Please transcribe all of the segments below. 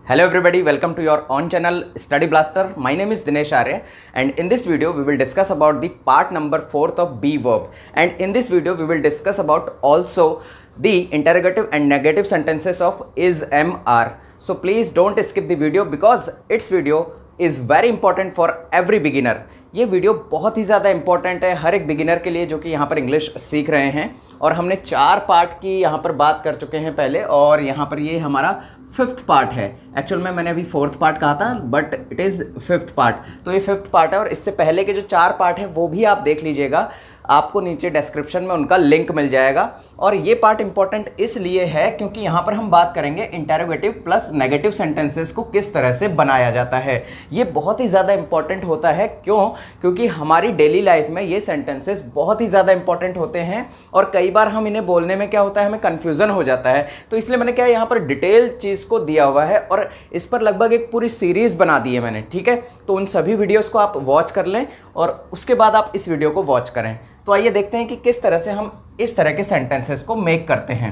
Hello everybody, welcome to your own channel Study Blaster. My name is Dinesh Arya and in this video we will discuss about the part number 4th of be verb, and in this video we will discuss about also the interrogative and negative sentences of is, am, are. So please don't skip the video because its video is very important for every beginner. ये video बहुत ही ज़्यादा important है हर एक beginner के लिए जो कि यहाँ पर इंग्लिश सीख रहे हैं, और हमने 4 पार्ट की यहाँ पर बात कर चुके हैं पहले, और यहाँ पर ये हमारा 5th पार्ट है। एक्चुअल में मैंने अभी 4th पार्ट कहा था but it is 5th part, तो ये 5th पार्ट है। और इससे पहले के जो 4 पार्ट हैं वो भी आप देख लीजिएगा, आपको नीचे डिस्क्रिप्शन में उनका लिंक मिल जाएगा। और ये पार्ट इंपॉर्टेंट इसलिए है क्योंकि यहाँ पर हम बात करेंगे इंटेरोगेटिव प्लस नेगेटिव सेंटेंसेस को किस तरह से बनाया जाता है। ये बहुत ही ज़्यादा इंपॉर्टेंट होता है। क्यों? क्योंकि हमारी डेली लाइफ में ये सेंटेंसेस बहुत ही ज़्यादा इंपॉर्टेंट होते हैं और कई बार हम इन्हें बोलने में क्या होता है, हमें कन्फ्यूज़न हो जाता है। तो इसलिए मैंने क्या यहाँ पर डिटेल चीज़ को दिया हुआ है और इस पर लगभग एक पूरी सीरीज़ बना दी है मैंने, ठीक है। तो उन सभी वीडियोज़ को आप वॉच कर लें और उसके बाद आप इस वीडियो को वॉच करें। तो आइए देखते हैं कि किस तरह से हम इस तरह के सेंटेंसेस को मेक करते हैं।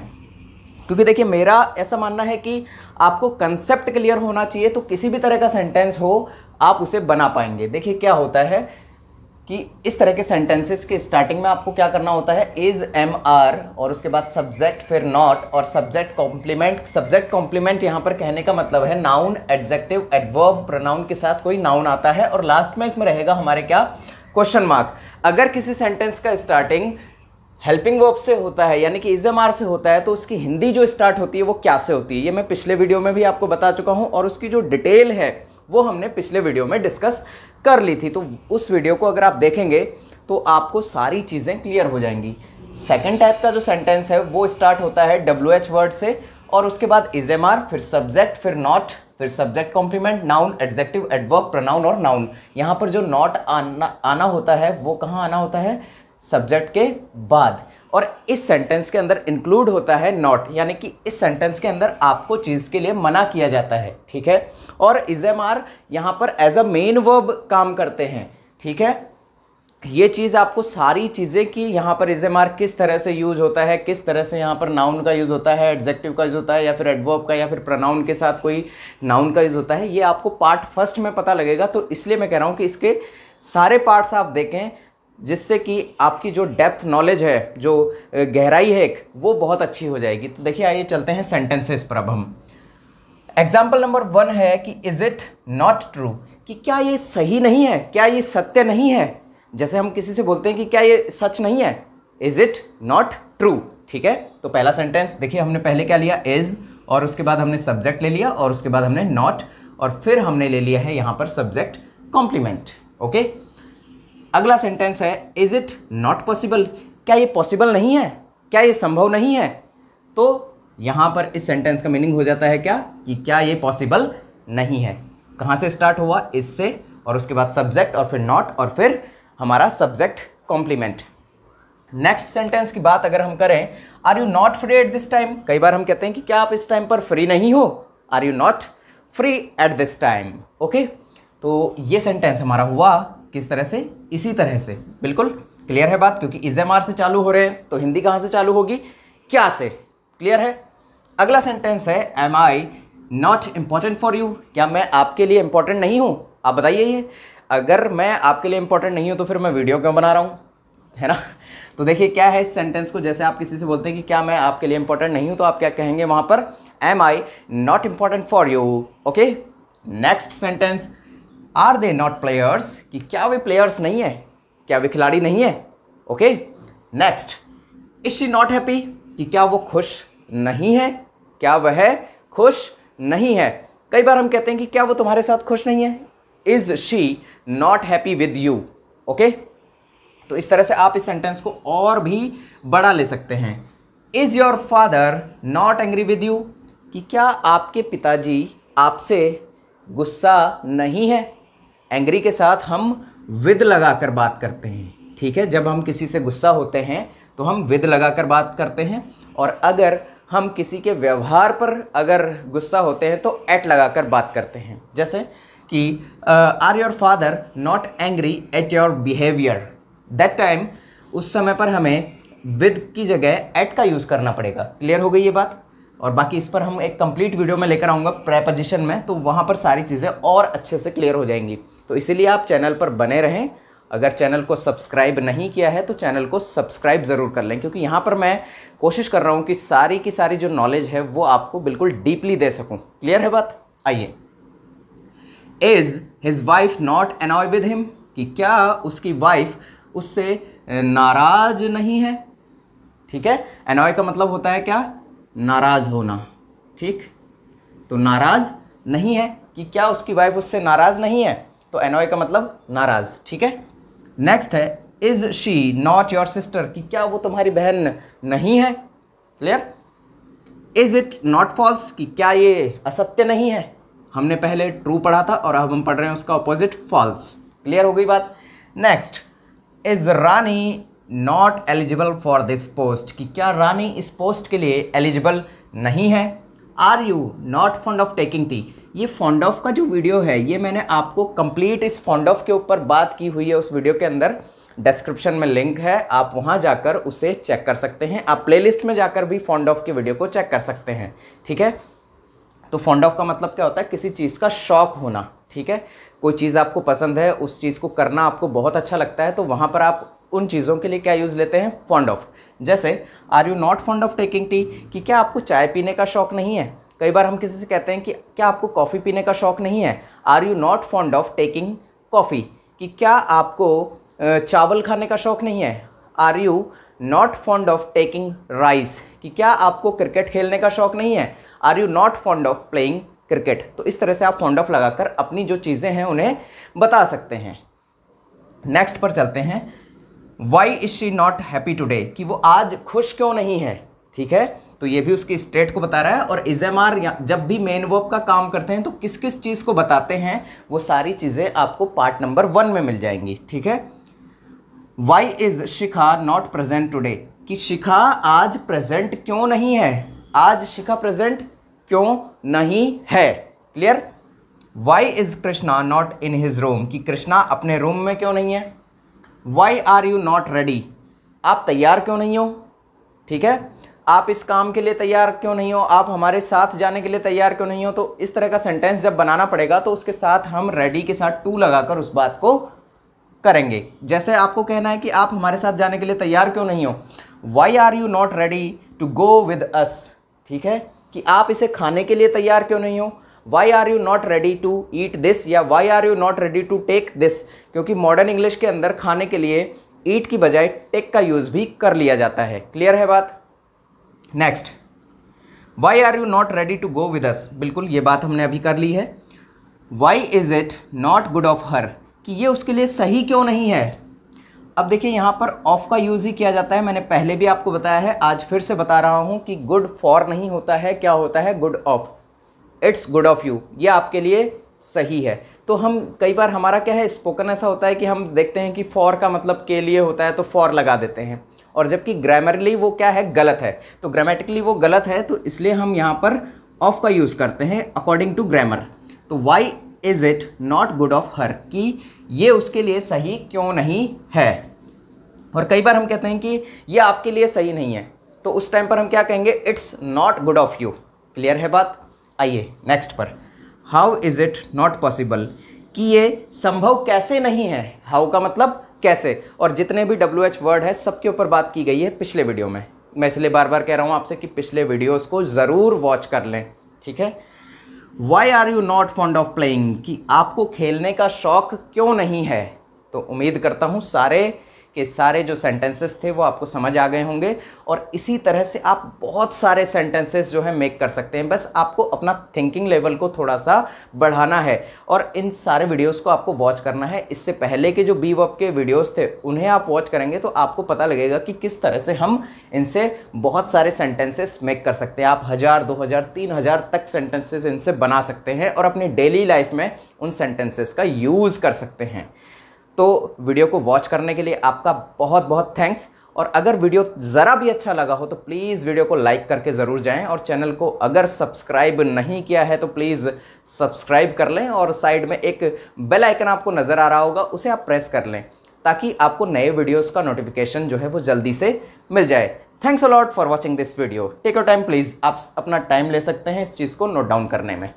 क्योंकि देखिए मेरा ऐसा मानना है कि आपको कंसेप्ट क्लियर होना चाहिए, तो किसी भी तरह का सेंटेंस हो आप उसे बना पाएंगे। देखिए क्या होता है कि इस तरह के सेंटेंसेस के स्टार्टिंग में आपको क्या करना होता है, इज, एम, आर, और उसके बाद सब्जेक्ट, फिर नॉट और सब्जेक्ट कॉम्प्लीमेंट। सब्जेक्ट कॉम्प्लीमेंट यहाँ पर कहने का मतलब है नाउन, एडजेक्टिव, एडवर्ब, प्रोनाउन के साथ कोई नाउन आता है, और लास्ट में इसमें रहेगा हमारे क्या, क्वेश्चन मार्क। अगर किसी सेंटेंस का स्टार्टिंग हेल्पिंग वर्ब से होता है यानी कि इज, एम, आर से होता है, तो उसकी हिंदी जो स्टार्ट होती है वो क्या से होती है, ये मैं पिछले वीडियो में भी आपको बता चुका हूँ, और उसकी जो डिटेल है वो हमने पिछले वीडियो में डिस्कस कर ली थी। तो उस वीडियो को अगर आप देखेंगे तो आपको सारी चीज़ें क्लियर हो जाएंगी। सेकेंड टाइप का जो सेंटेंस है वो स्टार्ट होता है WH वर्ड से, और उसके बाद इज, एम, आर, फिर सब्जेक्ट, फिर नॉट, फिर subject complement, noun, adjective, adverb, pronoun और नाउन। यहाँ पर जो नॉट आना होता है वो कहाँ आना होता है, सब्जेक्ट के बाद। और इस सेंटेंस के अंदर इंक्लूड होता है नॉट, यानी कि इस सेंटेंस के अंदर आपको चीज़ के लिए मना किया जाता है, ठीक है। और इज, एम, आर यहाँ पर एज अ मेन वर्ब काम करते हैं, ठीक है। ये चीज़ आपको सारी चीज़ें की यहाँ पर इज, एम, आर किस तरह से यूज होता है, किस तरह से यहाँ पर नाउन का यूज़ होता है, एडजेक्टिव का यूज़ होता है, या फिर एडवर्ब का, या फिर प्रोनाउन के साथ कोई नाउन का यूज़ होता है, ये आपको पार्ट फर्स्ट में पता लगेगा। तो इसलिए मैं कह रहा हूँ कि इसके सारे पार्ट्स आप देखें, जिससे कि आपकी जो डेप्थ नॉलेज है, जो गहराई है एक, वो बहुत अच्छी हो जाएगी। तो देखिए आइए चलते हैं सेंटेंसेस पर। अब हम एग्जाम्पल नंबर 1 है कि इज इट नॉट ट्रू, कि क्या ये सही नहीं है, क्या ये सत्य नहीं है। जैसे हम किसी से बोलते हैं कि क्या ये सच नहीं है, इज इट नॉट ट्रू, ठीक है। तो पहला सेंटेंस देखिए, हमने पहले क्या लिया, इज, और उसके बाद हमने सब्जेक्ट ले लिया, और उसके बाद हमने नॉट, और फिर हमने ले लिया है यहाँ पर सब्जेक्ट कॉम्प्लीमेंट, ओके। अगला सेंटेंस है इज इट नॉट पॉसिबल, क्या ये पॉसिबल नहीं है, क्या ये संभव नहीं है। तो यहाँ पर इस सेंटेंस का मीनिंग हो जाता है क्या, कि क्या ये पॉसिबल नहीं है। कहाँ से स्टार्ट हुआ, इससे, और उसके बाद सब्जेक्ट, और फिर नॉट, और फिर हमारा सब्जेक्ट कॉम्प्लीमेंट। नेक्स्ट सेंटेंस की बात अगर हम करें, are you not free at this time. कई बार हम कहते हैं कि क्या आप इस टाइम पर फ्री नहीं हो, are you not free at this time, okay. तो ये सेंटेंस हमारा हुआ किस तरह से, इसी तरह से। बिल्कुल क्लियर है बात, क्योंकि इज, एम, आर से चालू हो रहे हैं, तो हिंदी कहाँ से चालू होगी, क्या से, क्लियर है। अगला सेंटेंस है am I not important for you, क्या मैं आपके लिए इंपॉर्टेंट नहीं हूँ। आप बताइए, ये अगर मैं आपके लिए इंपॉर्टेंट नहीं हूँ तो फिर मैं वीडियो क्यों बना रहा हूँ, है ना। तो देखिए क्या है इस सेंटेंस को, जैसे आप किसी से बोलते हैं कि क्या मैं आपके लिए इंपॉर्टेंट नहीं हूँ, तो आप क्या कहेंगे वहाँ पर, am I not important for you, okay. Next sentence, are they not players, कि क्या वे प्लेयर्स नहीं है, क्या वे खिलाड़ी नहीं है, okay. Next, is she not happy, कि क्या वो खुश नहीं है, क्या वह खुश नहीं है। कई बार हम कहते हैं कि क्या वो तुम्हारे साथ खुश नहीं है, is she not happy with you, okay. तो इस तरह से आप इस सेंटेंस को और भी बड़ा ले सकते हैं। Is your father not angry with you, कि क्या आपके पिताजी आपसे गुस्सा नहीं है। एंग्री के साथ हम विद लगाकर बात करते हैं, ठीक है। जब हम किसी से गुस्सा होते हैं तो हम विद लगाकर बात करते हैं, और अगर हम किसी के व्यवहार पर अगर गुस्सा होते हैं तो एट लगाकर बात करते हैं। जैसे कि are your father not angry at your behaviour, that time, उस समय पर हमें विद की जगह एट का यूज़ करना पड़ेगा। क्लियर हो गई ये बात। और बाकी इस पर हम एक कंप्लीट वीडियो में लेकर आऊँगा प्रेपोजिशन में, तो वहाँ पर सारी चीज़ें और अच्छे से क्लियर हो जाएंगी। तो इसीलिए आप चैनल पर बने रहें। अगर चैनल को सब्सक्राइब नहीं किया है तो चैनल को सब्सक्राइब ज़रूर कर लें, क्योंकि यहाँ पर मैं कोशिश कर रहा हूँ कि सारी की सारी जो नॉलेज है वो आपको बिल्कुल डीपली दे सकूँ। क्लियर है बात? आइए, is his wife not अनॉय with him, कि क्या उसकी वाइफ उससे नाराज नहीं है। ठीक है, अनॉय का मतलब होता है क्या? नाराज होना। ठीक, तो नाराज नहीं है, कि क्या उसकी वाइफ उससे नाराज नहीं है, तो अनॉय का मतलब नाराज। ठीक है, नेक्स्ट है is she not your sister, कि क्या वो तुम्हारी बहन नहीं है। Clear? Is it not false, कि क्या ये असत्य नहीं है। हमने पहले ट्रू पढ़ा था और अब हम पढ़ रहे हैं उसका ऑपोजिट फॉल्स। क्लियर हो गई बात? Next, is Rani not eligible for this post, कि क्या रानी इस पोस्ट के लिए एलिजिबल नहीं है। Are you not fond of taking tea, ये फॉन्ड ऑफ का जो वीडियो है ये मैंने आपको कंप्लीट इस फॉन्ड ऑफ के ऊपर बात की हुई है। उस वीडियो के अंदर डिस्क्रिप्शन में लिंक है, आप वहां जाकर उसे चेक कर सकते हैं। आप प्लेलिस्ट में जाकर भी फॉन्ड ऑफ के वीडियो को चेक कर सकते हैं। ठीक है, तो फॉन्ड ऑफ का मतलब क्या होता है? किसी चीज़ का शौक होना। ठीक है, कोई चीज़ आपको पसंद है, उस चीज़ को करना आपको बहुत अच्छा लगता है, तो वहाँ पर आप उन चीज़ों के लिए क्या यूज़ लेते हैं? Fond of. जैसे are you not fond of taking tea, कि क्या आपको चाय पीने का शौक नहीं है। कई बार हम किसी से कहते हैं कि क्या आपको कॉफ़ी पीने का शौक नहीं है। Are you not fond of taking coffee, कि क्या आपको चावल खाने का शौक नहीं है। Are you not fond of taking rice, कि क्या आपको क्रिकेट खेलने का शौक नहीं है। Are you not fond of playing cricket. तो इस तरह से आप फॉन्ड ऑफ लगाकर अपनी जो चीज़ें हैं उन्हें बता सकते हैं। नेक्स्ट पर चलते हैं, why is she not happy today, कि वो आज खुश क्यों नहीं है। ठीक है, तो ये भी उसकी स्टेट को बता रहा है। और इज एम आर जब भी मेन वर्ब का काम करते हैं तो किस किस चीज़ को बताते हैं, वो सारी चीज़ें आपको पार्ट नंबर 1 में मिल जाएंगी। ठीक है, why is Shikha not present today, कि शिखा आज प्रेजेंट क्यों नहीं है। आज शिखा प्रेजेंट क्यों नहीं है। Clear? Why is Krishna not in his room, कि कृष्णा अपने रूम में क्यों नहीं है। Why are you not ready, आप तैयार क्यों नहीं हो। ठीक है, आप इस काम के लिए तैयार क्यों नहीं हो, आप हमारे साथ जाने के लिए तैयार क्यों नहीं हो। तो इस तरह का सेंटेंस जब बनाना पड़ेगा तो उसके साथ हम रेडी के साथ टू लगाकर उस बात को करेंगे। जैसे आपको कहना है कि आप हमारे साथ जाने के लिए तैयार क्यों नहीं हो। Why are you not ready to go with us, ठीक है, कि आप इसे खाने के लिए तैयार क्यों नहीं हो। Why are you not ready to eat this, या why are you not ready to take this, क्योंकि मॉडर्न इंग्लिश के अंदर खाने के लिए ईट की बजाय टेक का यूज़ भी कर लिया जाता है। क्लियर है बात? Next, why are you not ready to go with us, बिल्कुल ये बात हमने अभी कर ली है। Why is it not good of her, कि ये उसके लिए सही क्यों नहीं है। अब देखिए यहाँ पर ऑफ का यूज़ ही किया जाता है, मैंने पहले भी आपको बताया है, आज फिर से बता रहा हूँ कि गुड फॉर नहीं होता है, क्या होता है? Good of. It's good of you, ये आपके लिए सही है। तो हम कई बार हमारा क्या है, स्पोकन ऐसा होता है कि हम देखते हैं कि फॉर का मतलब के लिए होता है तो फॉर लगा देते हैं, और जबकि ग्रामरली वो क्या है, गलत है। तो ग्रामेटिकली वो गलत है, तो इसलिए हम यहाँ पर ऑफ का यूज़ करते हैं अकॉर्डिंग टू ग्रामर। तो why is it not good of her, कि ये उसके लिए सही क्यों नहीं है। और कई बार हम कहते हैं कि ये आपके लिए सही नहीं है, तो उस टाइम पर हम क्या कहेंगे? It's not good of you. Clear है बात? आइए नेक्स्ट पर, how is it not possible, कि ये संभव कैसे नहीं है। हाउ का मतलब कैसे, और जितने भी WH वर्ड है सबके ऊपर बात की गई है पिछले वीडियो में। मैं इसलिए बार बार कह रहा हूँ आपसे कि पिछले वीडियोस को ज़रूर वॉच कर लें। ठीक है, why are you not fond of playing, कि आपको खेलने का शौक क्यों नहीं है। तो उम्मीद करता हूँ सारे के सारे जो सेंटेंसेस थे वो आपको समझ आ गए होंगे, और इसी तरह से आप बहुत सारे सेंटेंसेस जो है मेक कर सकते हैं। बस आपको अपना थिंकिंग लेवल को थोड़ा सा बढ़ाना है, और इन सारे वीडियोस को आपको वॉच करना है। इससे पहले के जो बी वर्ब के वीडियोस थे उन्हें आप वॉच करेंगे तो आपको पता लगेगा कि किस तरह से हम इनसे बहुत सारे सेंटेंसेस मेक कर सकते हैं। आप 1000, 2000, 3000 तक सेंटेंसेस इनसे बना सकते हैं, और अपनी डेली लाइफ में उन सेंटेंसेस का यूज़ कर सकते हैं। तो वीडियो को वॉच करने के लिए आपका बहुत बहुत थैंक्स। और अगर वीडियो ज़रा भी अच्छा लगा हो तो प्लीज़ वीडियो को लाइक करके ज़रूर जाएं, और चैनल को अगर सब्सक्राइब नहीं किया है तो प्लीज़ सब्सक्राइब कर लें, और साइड में एक बेल आइकन आपको नज़र आ रहा होगा, उसे आप प्रेस कर लें ताकि आपको नए वीडियोस का नोटिफिकेशन जो है वो जल्दी से मिल जाए। Thanks a lot for watching this video. Take your time please, आप अपना टाइम ले सकते हैं इस चीज़ को नोट डाउन करने में।